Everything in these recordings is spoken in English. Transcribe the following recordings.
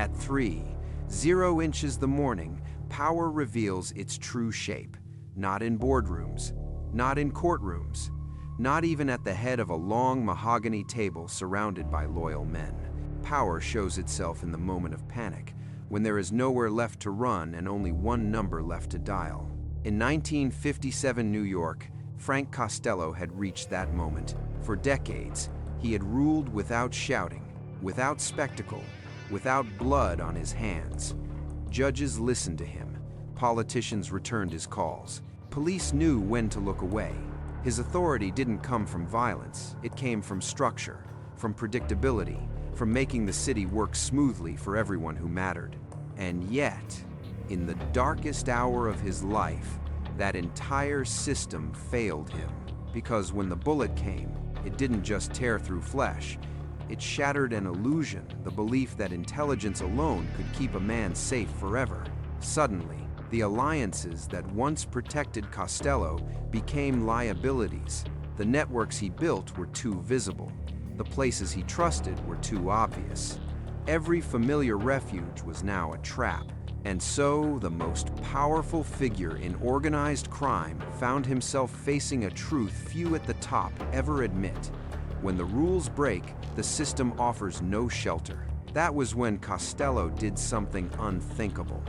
At 3:00 the morning, power reveals its true shape. Not in boardrooms, not in courtrooms, not even at the head of a long mahogany table surrounded by loyal men. Power shows itself in the moment of panic, when there is nowhere left to run and only one number left to dial. In 1957 New York, Frank Costello had reached that moment. For decades, he had ruled without shouting, without spectacle, without blood on his hands. Judges listened to him. Politicians returned his calls. Police knew when to look away. His authority didn't come from violence. It came from structure, from predictability, from making the city work smoothly for everyone who mattered. And yet, in the darkest hour of his life, that entire system failed him. Because when the bullet came, it didn't just tear through flesh. It shattered an illusion, the belief that intelligence alone could keep a man safe forever. Suddenly, the alliances that once protected Costello became liabilities. The networks he built were too visible. The places he trusted were too obvious. Every familiar refuge was now a trap. And so, the most powerful figure in organized crime found himself facing a truth few at the top ever admit. When the rules break, the system offers no shelter. That was when Costello did something unthinkable.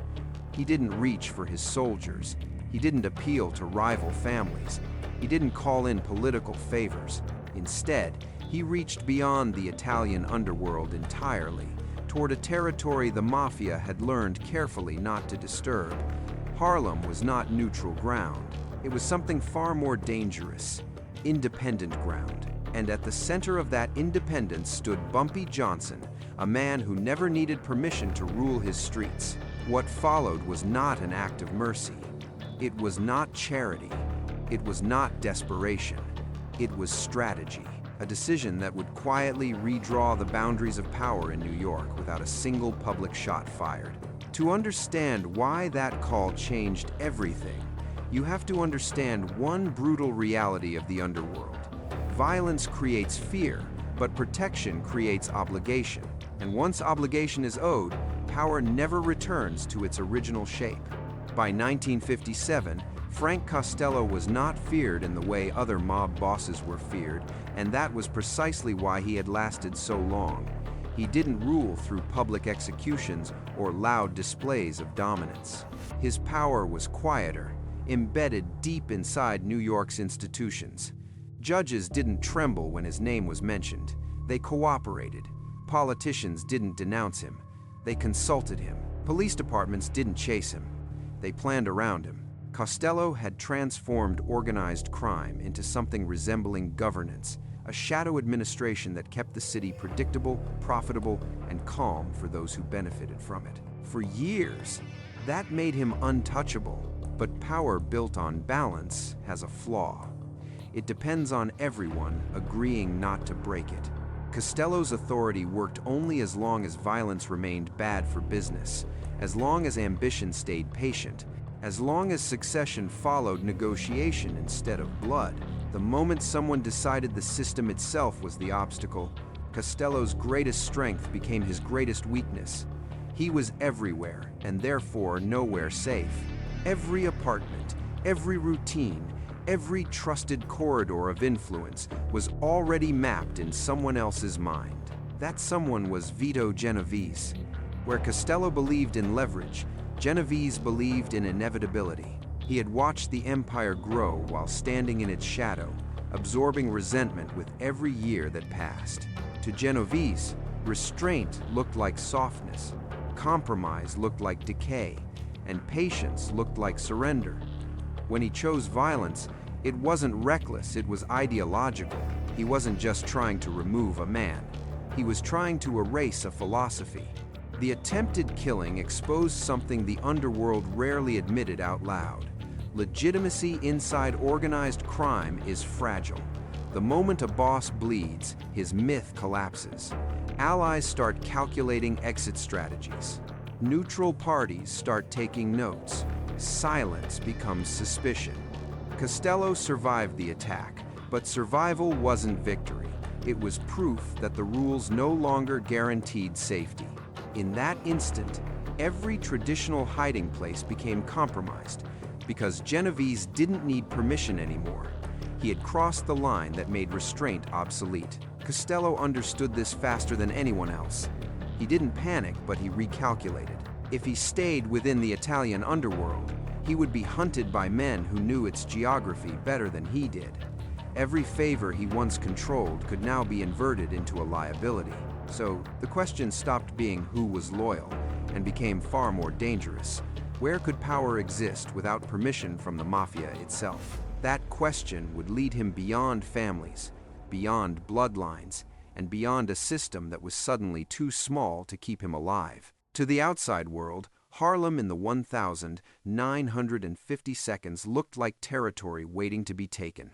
He didn't reach for his soldiers. He didn't appeal to rival families. He didn't call in political favors. Instead, he reached beyond the Italian underworld entirely, toward a territory the Mafia had learned carefully not to disturb. Harlem was not neutral ground. It was something far more dangerous, independent ground. And at the center of that independence stood Bumpy Johnson, a man who never needed permission to rule his streets. What followed was not an act of mercy. It was not charity. It was not desperation. It was strategy. A decision that would quietly redraw the boundaries of power in New York without a single public shot fired. To understand why that call changed everything, you have to understand one brutal reality of the underworld. Violence creates fear, but protection creates obligation. And once obligation is owed, power never returns to its original shape. By 1957, Frank Costello was not feared in the way other mob bosses were feared, and that was precisely why he had lasted so long. He didn't rule through public executions or loud displays of dominance. His power was quieter, embedded deep inside New York's institutions. Judges didn't tremble when his name was mentioned. They cooperated. Politicians didn't denounce him. They consulted him. Police departments didn't chase him. They planned around him. Costello had transformed organized crime into something resembling governance, a shadow administration that kept the city predictable, profitable, and calm for those who benefited from it. For years, that made him untouchable, but power built on balance has a flaw. It depends on everyone agreeing not to break it. Costello's authority worked only as long as violence remained bad for business, as long as ambition stayed patient, as long as succession followed negotiation instead of blood. The moment someone decided the system itself was the obstacle, Costello's greatest strength became his greatest weakness. He was everywhere, and therefore nowhere safe. Every apartment, every routine, every trusted corridor of influence was already mapped in someone else's mind. That someone was Vito Genovese. Where Costello believed in leverage, Genovese believed in inevitability. He had watched the empire grow while standing in its shadow, absorbing resentment with every year that passed. To Genovese, restraint looked like softness, compromise looked like decay, and patience looked like surrender. When he chose violence, it wasn't reckless, it was ideological. He wasn't just trying to remove a man. He was trying to erase a philosophy. The attempted killing exposed something the underworld rarely admitted out loud. Legitimacy inside organized crime is fragile. The moment a boss bleeds, his myth collapses. Allies start calculating exit strategies. Neutral parties start taking notes. Silence becomes suspicion. Costello survived the attack, but survival wasn't victory. It was proof that the rules no longer guaranteed safety. In that instant, every traditional hiding place became compromised because Genovese didn't need permission anymore. He had crossed the line that made restraint obsolete. Costello understood this faster than anyone else. He didn't panic, but he recalculated. If he stayed within the Italian underworld, he would be hunted by men who knew its geography better than he did. Every favor he once controlled could now be inverted into a liability. So the question stopped being who was loyal and became far more dangerous. Where could power exist without permission from the Mafia itself? That question would lead him beyond families, beyond bloodlines, and beyond a system that was suddenly too small to keep him alive. To the outside world, Harlem in the 1,950 seconds looked like territory waiting to be taken.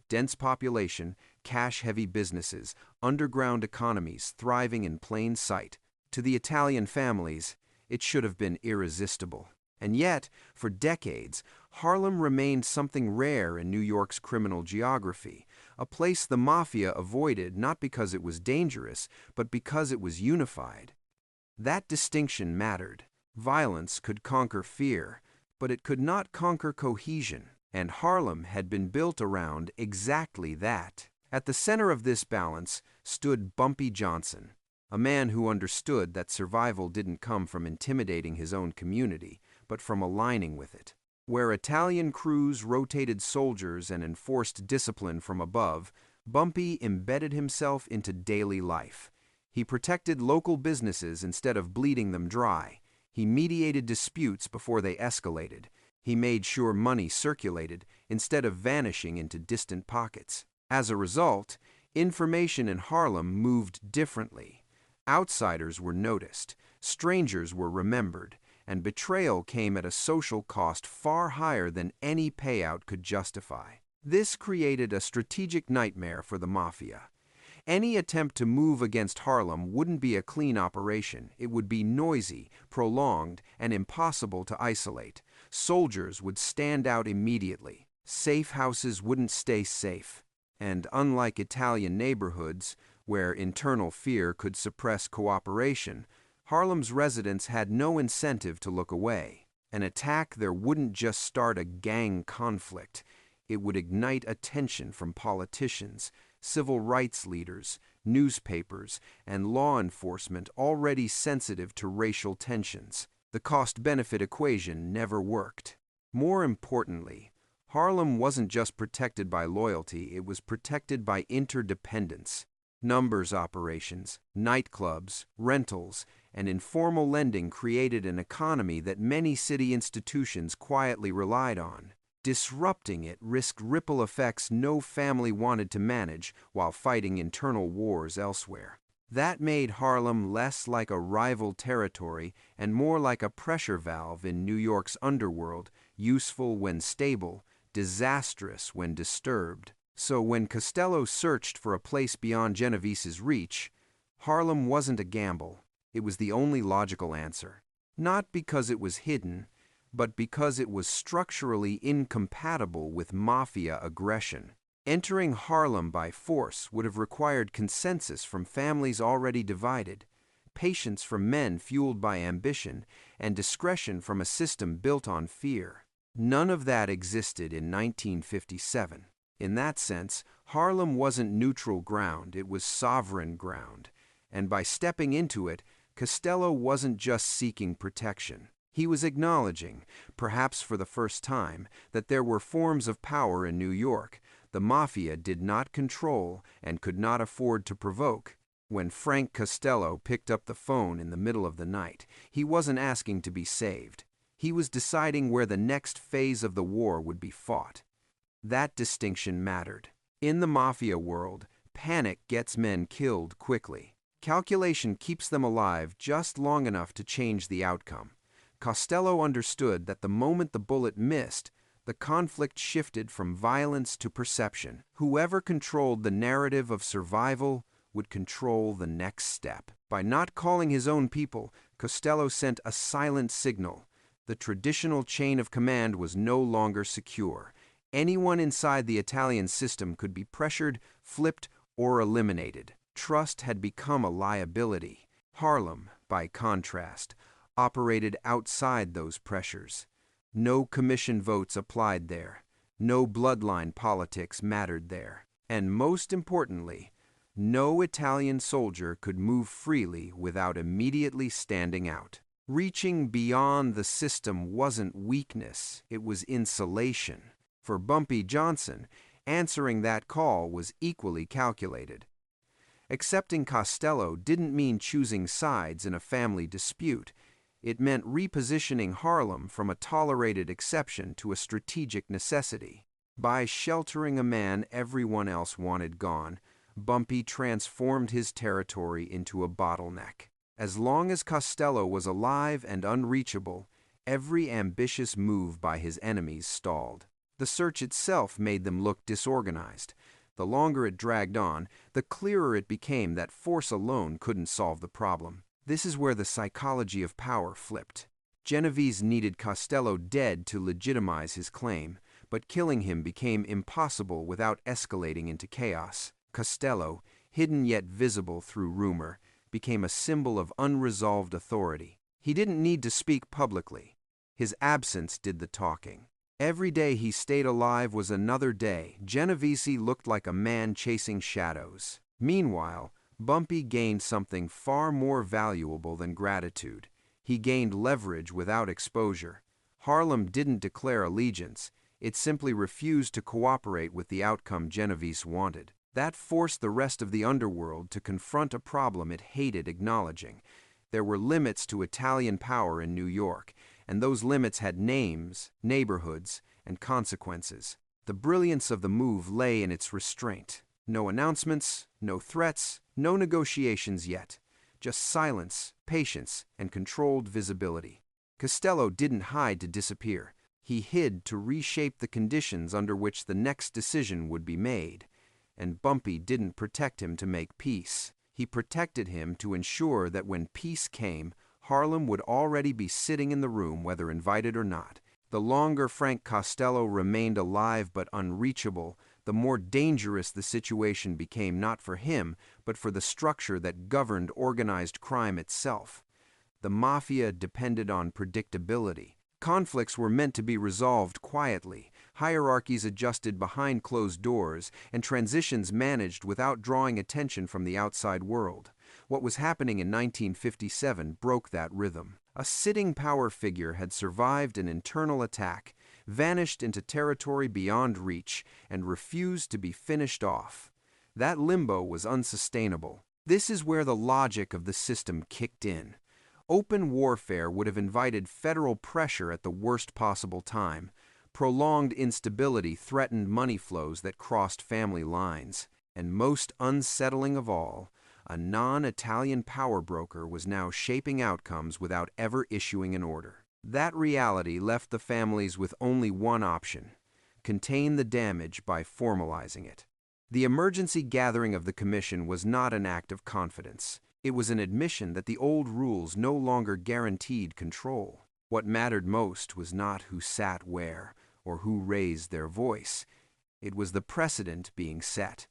Dense population, cash-heavy businesses, underground economies thriving in plain sight. To the Italian families, it should have been irresistible. And yet, for decades, Harlem remained something rare in New York's criminal geography, a place the Mafia avoided not because it was dangerous, but because it was unified. That distinction mattered. Violence could conquer fear, but it could not conquer cohesion. And Harlem had been built around exactly that. At the center of this balance stood Bumpy Johnson, a man who understood that survival didn't come from intimidating his own community, but from aligning with it. Where Italian crews rotated soldiers and enforced discipline from above, Bumpy embedded himself into daily life. He protected local businesses instead of bleeding them dry. He mediated disputes before they escalated. He made sure money circulated instead of vanishing into distant pockets. As a result, information in Harlem moved differently. Outsiders were noticed, strangers were remembered, and betrayal came at a social cost far higher than any payout could justify. This created a strategic nightmare for the Mafia. Any attempt to move against Harlem wouldn't be a clean operation. It would be noisy, prolonged, and impossible to isolate. Soldiers would stand out immediately. Safe houses wouldn't stay safe. And unlike Italian neighborhoods, where internal fear could suppress cooperation, Harlem's residents had no incentive to look away. An attack there wouldn't just start a gang conflict. It would ignite attention from politicians, civil rights leaders, newspapers, and law enforcement already sensitive to racial tensions. The cost-benefit equation never worked. More importantly, Harlem wasn't just protected by loyalty, it was protected by interdependence. Numbers operations, nightclubs, rentals, and informal lending created an economy that many city institutions quietly relied on. Disrupting it risked ripple effects no family wanted to manage while fighting internal wars elsewhere. That made Harlem less like a rival territory and more like a pressure valve in New York's underworld, useful when stable, disastrous when disturbed. So when Costello searched for a place beyond Genovese's reach, Harlem wasn't a gamble. It was the only logical answer. Not because it was hidden, but because it was structurally incompatible with Mafia aggression. Entering Harlem by force would have required consensus from families already divided, patience from men fueled by ambition, and discretion from a system built on fear. None of that existed in 1957. In that sense, Harlem wasn't neutral ground, it was sovereign ground. And by stepping into it, Costello wasn't just seeking protection. He was acknowledging, perhaps for the first time, that there were forms of power in New York the Mafia did not control and could not afford to provoke. When Frank Costello picked up the phone in the middle of the night, he wasn't asking to be saved. He was deciding where the next phase of the war would be fought. That distinction mattered. In the Mafia world, panic gets men killed quickly. Calculation keeps them alive just long enough to change the outcome. Costello understood that the moment the bullet missed, the conflict shifted from violence to perception. Whoever controlled the narrative of survival would control the next step. By not calling his own people, Costello sent a silent signal. The traditional chain of command was no longer secure. Anyone inside the Italian system could be pressured, flipped, or eliminated. Trust had become a liability. Harlem, by contrast, operated outside those pressures. No commission votes applied there. No bloodline politics mattered there. And most importantly, no Italian soldier could move freely without immediately standing out. Reaching beyond the system wasn't weakness, it was insulation. For Bumpy Johnson, answering that call was equally calculated. Accepting Costello didn't mean choosing sides in a family dispute. It meant repositioning Harlem from a tolerated exception to a strategic necessity. By sheltering a man everyone else wanted gone, Bumpy transformed his territory into a bottleneck. As long as Costello was alive and unreachable, every ambitious move by his enemies stalled. The search itself made them look disorganized. The longer it dragged on, the clearer it became that force alone couldn't solve the problem. This is where the psychology of power flipped. Genovese needed Costello dead to legitimize his claim, but killing him became impossible without escalating into chaos. Costello, hidden yet visible through rumor, became a symbol of unresolved authority. He didn't need to speak publicly. His absence did the talking. Every day he stayed alive was another day. Genovese looked like a man chasing shadows. Meanwhile, Bumpy gained something far more valuable than gratitude. He gained leverage without exposure. Harlem didn't declare allegiance. It simply refused to cooperate with the outcome Genovese wanted. That forced the rest of the underworld to confront a problem it hated acknowledging. There were limits to Italian power in New York, and those limits had names, neighborhoods, and consequences. The brilliance of the move lay in its restraint. No announcements, no threats, no negotiations yet. Just silence, patience, and controlled visibility. Costello didn't hide to disappear. He hid to reshape the conditions under which the next decision would be made. And Bumpy didn't protect him to make peace. He protected him to ensure that when peace came, Harlem would already be sitting in the room whether invited or not. The longer Frank Costello remained alive but unreachable, the more dangerous the situation became not for him, but for the structure that governed organized crime itself. The Mafia depended on predictability. Conflicts were meant to be resolved quietly, hierarchies adjusted behind closed doors, and transitions managed without drawing attention from the outside world. What was happening in 1957 broke that rhythm. A sitting power figure had survived an internal attack, vanished into territory beyond reach, and refused to be finished off. That limbo was unsustainable. This is where the logic of the system kicked in. Open warfare would have invited federal pressure at the worst possible time. Prolonged instability threatened money flows that crossed family lines. And most unsettling of all, a non-Italian power broker was now shaping outcomes without ever issuing an order. That reality left the families with only one option: contain the damage by formalizing it. The emergency gathering of the commission was not an act of confidence. It was an admission that the old rules no longer guaranteed control. What mattered most was not who sat where or who raised their voice. It was the precedent being set.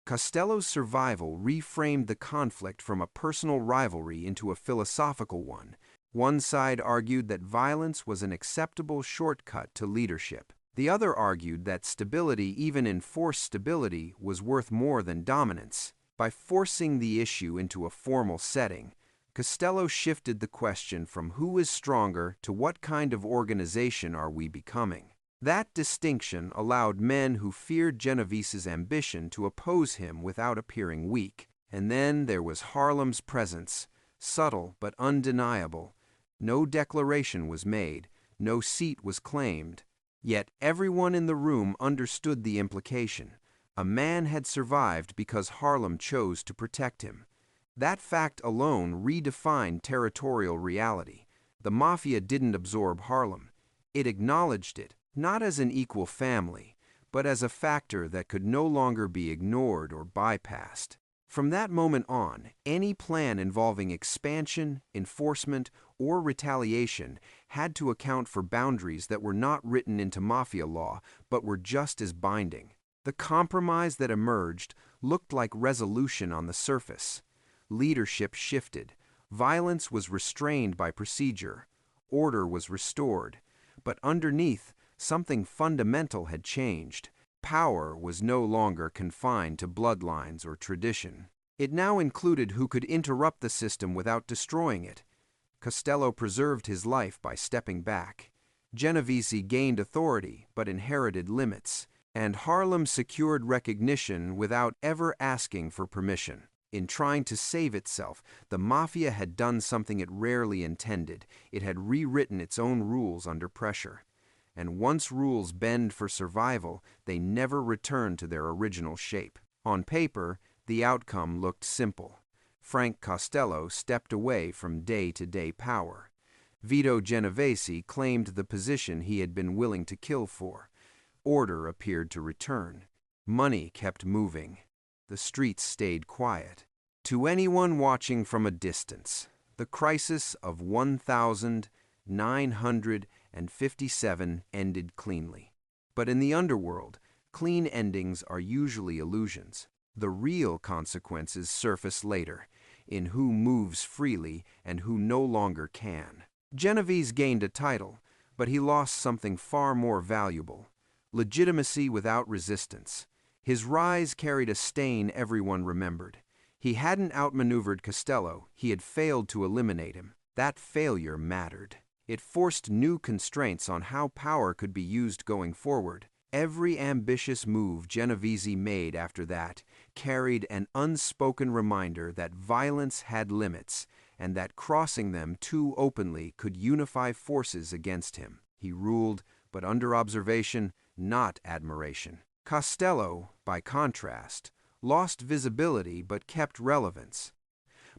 Costello's survival reframed the conflict from a personal rivalry into a philosophical one. One side argued that violence was an acceptable shortcut to leadership. The other argued that stability, even enforced stability, was worth more than dominance. By forcing the issue into a formal setting, Costello shifted the question from who is stronger to what kind of organization are we becoming. That distinction allowed men who feared Genovese's ambition to oppose him without appearing weak. And then there was Harlem's presence, subtle but undeniable. No declaration was made, no seat was claimed. Yet everyone in the room understood the implication. A man had survived because Harlem chose to protect him. That fact alone redefined territorial reality. The Mafia didn't absorb Harlem. It acknowledged it, not as an equal family, but as a factor that could no longer be ignored or bypassed. From that moment on, any plan involving expansion, enforcement, or retaliation had to account for boundaries that were not written into Mafia law, but were just as binding. The compromise that emerged looked like resolution on the surface. Leadership shifted. Violence was restrained by procedure. Order was restored. But underneath, something fundamental had changed. Power was no longer confined to bloodlines or tradition. It now included who could interrupt the system without destroying it. Costello preserved his life by stepping back. Genovese gained authority but inherited limits. And Harlem secured recognition without ever asking for permission. In trying to save itself, the Mafia had done something it rarely intended. It had rewritten its own rules under pressure. And once rules bend for survival, they never return to their original shape. On paper, the outcome looked simple. Frank Costello stepped away from day-to-day power. Vito Genovese claimed the position he had been willing to kill for. Order appeared to return. Money kept moving. The streets stayed quiet. To anyone watching from a distance, the crisis of 1957 ended cleanly. But in the underworld, clean endings are usually illusions. The real consequences surface later, in who moves freely and who no longer can. Genovese gained a title, but he lost something far more valuable: legitimacy without resistance. His rise carried a stain everyone remembered. He hadn't outmaneuvered Costello, he had failed to eliminate him. That failure mattered. It forced new constraints on how power could be used going forward. Every ambitious move Genovese made after that carried an unspoken reminder that violence had limits, and that crossing them too openly could unify forces against him. He ruled, but under observation, not admiration. Costello, by contrast, lost visibility but kept relevance.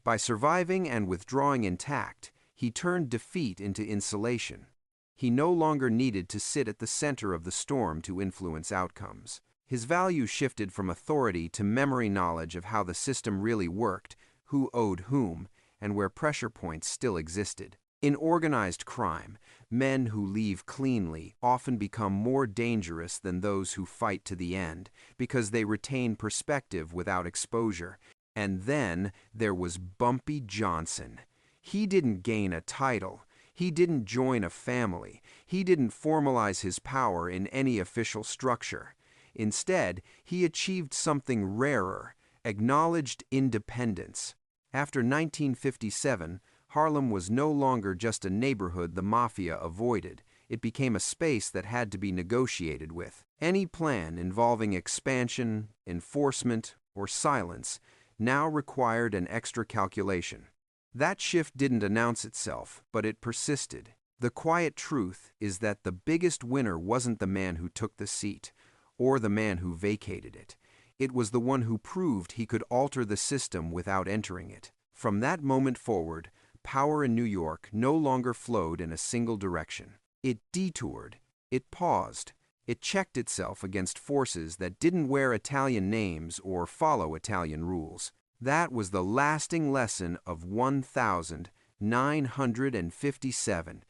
By surviving and withdrawing intact, he turned defeat into insulation. He no longer needed to sit at the center of the storm to influence outcomes. His value shifted from authority to memory knowledge of how the system really worked, who owed whom, and where pressure points still existed. In organized crime, men who leave cleanly often become more dangerous than those who fight to the end, because they retain perspective without exposure. And then there was Bumpy Johnson. He didn't gain a title. He didn't join a family. He didn't formalize his power in any official structure. Instead, he achieved something rarer: acknowledged independence. After 1957, Harlem was no longer just a neighborhood the Mafia avoided. It became a space that had to be negotiated with. Any plan involving expansion, enforcement, or silence now required an extra calculation. That shift didn't announce itself, but it persisted. The quiet truth is that the biggest winner wasn't the man who took the seat, or the man who vacated it. It was the one who proved he could alter the system without entering it. From that moment forward, power in New York no longer flowed in a single direction. It detoured, it paused, it checked itself against forces that didn't wear Italian names or follow Italian rules. That was the lasting lesson of 1957.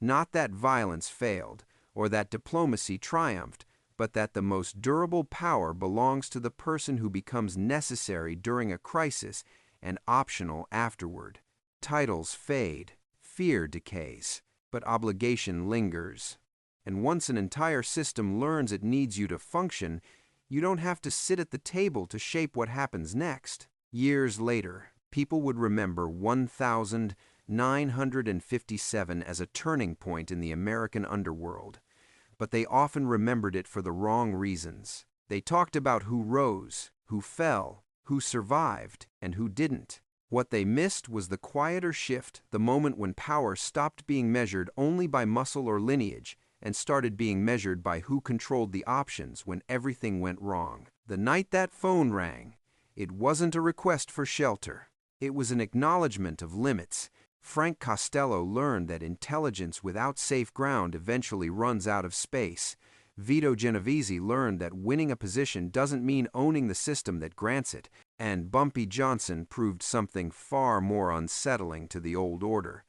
Not that violence failed, or that diplomacy triumphed, but that the most durable power belongs to the person who becomes necessary during a crisis and optional afterward. Titles fade, fear decays, but obligation lingers. And once an entire system learns it needs you to function, you don't have to sit at the table to shape what happens next. Years later, people would remember 1957 as a turning point in the American underworld. But they often remembered it for the wrong reasons. They talked about who rose, who fell, who survived, and who didn't. What they missed was the quieter shift, the moment when power stopped being measured only by muscle or lineage and started being measured by who controlled the options when everything went wrong. The night that phone rang, it wasn't a request for shelter. It was an acknowledgement of limits. Frank Costello learned that intelligence without safe ground eventually runs out of space. Vito Genovese learned that winning a position doesn't mean owning the system that grants it. And Bumpy Johnson proved something far more unsettling to the old order: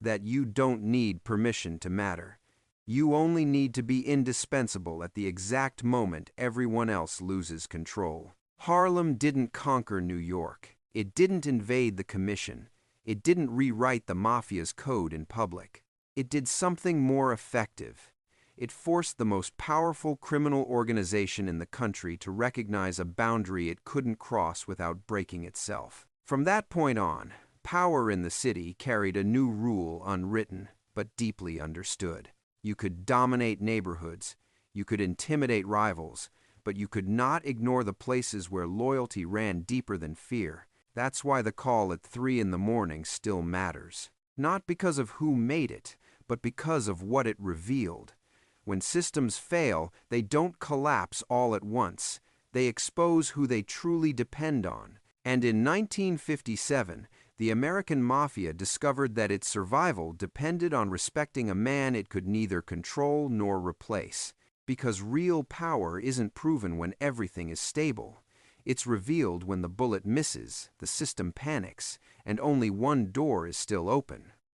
that you don't need permission to matter. You only need to be indispensable at the exact moment everyone else loses control. Harlem didn't conquer New York. It didn't invade the Commission. It didn't rewrite the Mafia's code in public. It did something more effective. It forced the most powerful criminal organization in the country to recognize a boundary it couldn't cross without breaking itself. From that point on, power in the city carried a new rule unwritten, but deeply understood. You could dominate neighborhoods, you could intimidate rivals, but you could not ignore the places where loyalty ran deeper than fear. That's why the call at 3 in the morning still matters. Not because of who made it, but because of what it revealed. When systems fail, they don't collapse all at once. They expose who they truly depend on. And in 1957, the American Mafia discovered that its survival depended on respecting a man it could neither control nor replace. Because real power isn't proven when everything is stable. It's revealed when the bullet misses, the system panics, and only one door is still open.